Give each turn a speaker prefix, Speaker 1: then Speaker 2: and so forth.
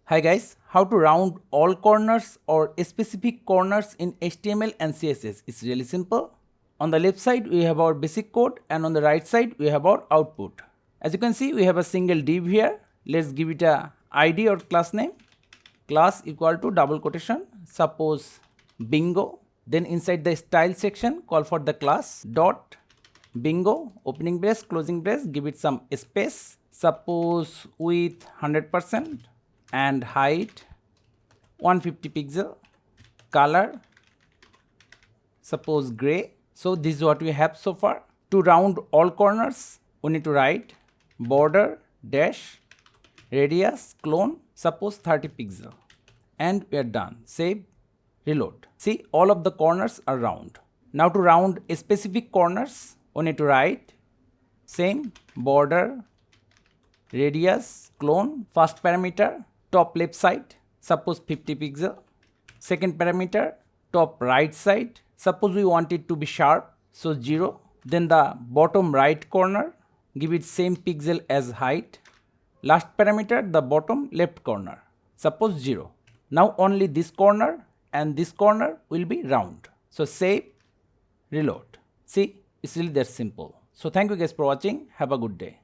Speaker 1: Hi guys, how to round all corners or specific corners in HTML and CSS is really simple. On the left side we have our basic code and on the right side we have our output. As you can see we have a single div here. Let's give it a ID or class name. Class equal to double quotation, suppose bingo. Then inside the style section call for the class dot bingo, opening brace, closing brace, give it some space, suppose width 100% and height 150 pixel, color suppose gray. So this is what we have so far. To round all corners we need to write border dash radius clone suppose 30 pixel and we are done. Save, reload. See, all of the corners are round. Now to round specific corners we need to write same border radius clone, first parameter top left side suppose 50 pixel, second parameter top right side suppose we want it to be sharp so 0, then the bottom right corner give it same pixel as height, last parameter the bottom left corner suppose 0. Now only this corner and this corner will be round. So save, reload. See, it's really that simple. So thank you guys for watching. Have a good day.